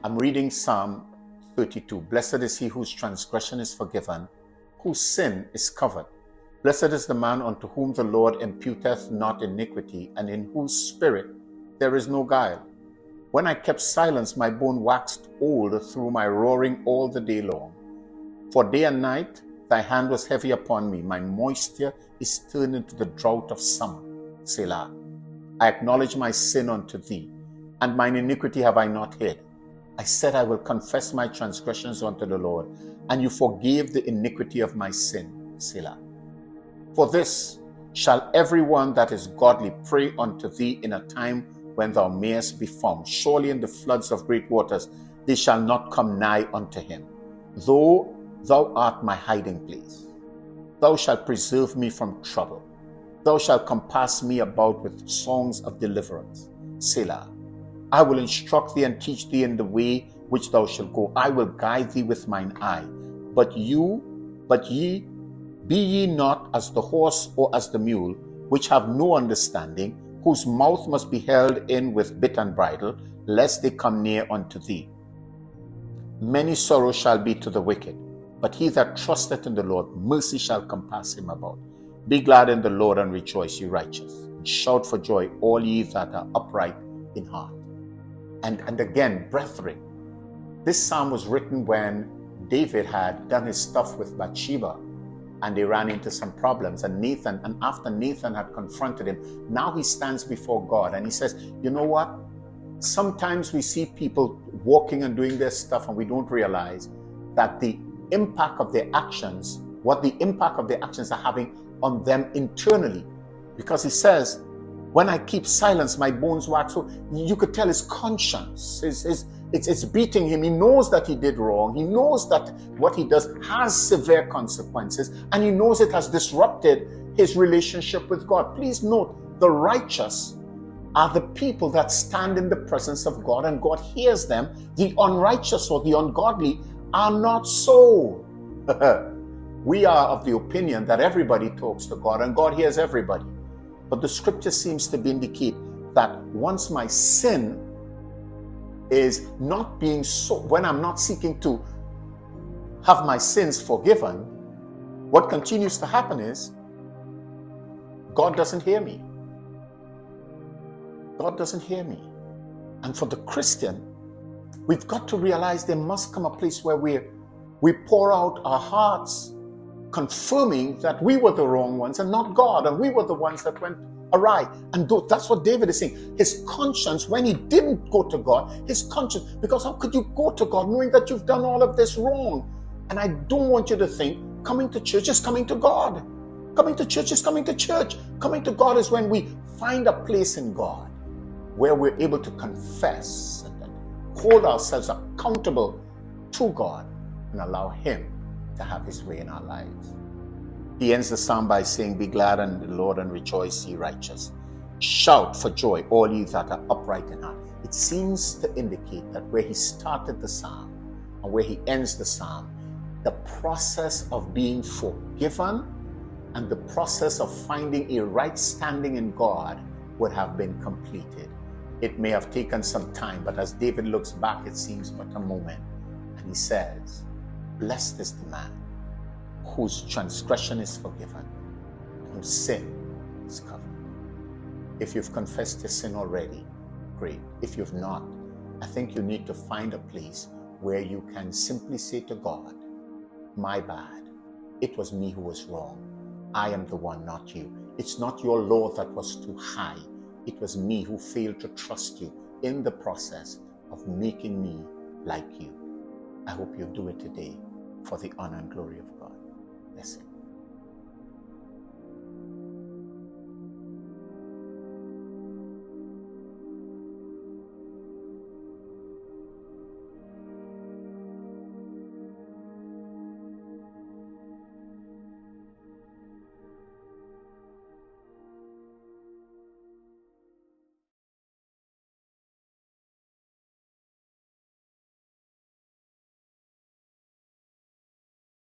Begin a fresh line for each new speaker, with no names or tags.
I'm reading Psalm 32. Blessed is he whose transgression is forgiven, whose sin is covered. Blessed is the man unto whom the Lord imputeth not iniquity, and in whose spirit there is no guile. When I kept silence, my bone waxed old through my roaring all the day long. For day and night thy hand was heavy upon me. My moisture is turned into the drought of summer. Selah. I acknowledge my sin unto thee, and mine iniquity have I not hid. I said, I will confess my transgressions unto the Lord, and you forgave the iniquity of my sin. Selah. For this shall every one that is godly pray unto thee in a time when thou mayest be found. Surely in the floods of great waters they shall not come nigh unto him. Though thou art my hiding place, thou shalt preserve me from trouble. Thou shalt compass me about with songs of deliverance. Selah. I will instruct thee and teach thee in the way which thou shalt go. I will guide thee with mine eye. But ye, be ye not as the horse or as the mule, which have no understanding, whose mouth must be held in with bit and bridle, lest they come near unto thee. Many sorrows shall be to the wicked, but he that trusteth in the Lord, mercy shall compass him about. Be glad in the Lord and rejoice, ye righteous, and shout for joy, all ye that are upright in heart. And again, brethren, this psalm was written when David had done his stuff with Bathsheba, and they ran into some problems. And after Nathan had confronted him, now he stands before God and he says, you know what? Sometimes we see people walking and doing their stuff and we don't realize that the impact of their actions, what the impact of their actions are having on them internally. Because he says, when I keep silence, my bones wax. So you could tell his conscience, it's beating him. He knows that he did wrong. He knows that what he does has severe consequences, and he knows it has disrupted his relationship with God. Please note, the righteous are the people that stand in the presence of God, and God hears them. The unrighteous or the ungodly are not so. We are of the opinion that everybody talks to God, and God hears everybody. But the scripture seems to indicate that once my sin is not being so, when I'm not seeking to have my sins forgiven, what continues to happen is God doesn't hear me. God doesn't hear me. And for the Christian, we've got to realize there must come a place where we pour out our hearts, confirming that we were the wrong ones and not God, and we were the ones that went awry. And that's what David is saying. His conscience, when he didn't go to God, his conscience, because how could you go to God knowing that you've done all of this wrong? And I don't want you to think coming to church is coming to God. Coming to church is coming to church. Coming to God is when we find a place in God where we're able to confess and hold ourselves accountable to God and allow him to have his way in our lives. He ends the psalm by saying, be glad in the Lord and rejoice, ye righteous. Shout for joy, all ye that are upright in heart. It seems to indicate that where he started the psalm and where he ends the psalm, the process of being forgiven and the process of finding a right standing in God would have been completed. It may have taken some time, but as David looks back, it seems but a moment. And he says, blessed is the man whose transgression is forgiven, whose sin is covered. If you've confessed your sin already, great. If you've not, I think you need to find a place where you can simply say to God, my bad. It was me who was wrong. I am the one, not you. It's not your law that was too high. It was me who failed to trust you in the process of making me like you. I hope you do it today for the honor and glory of God. Bless you.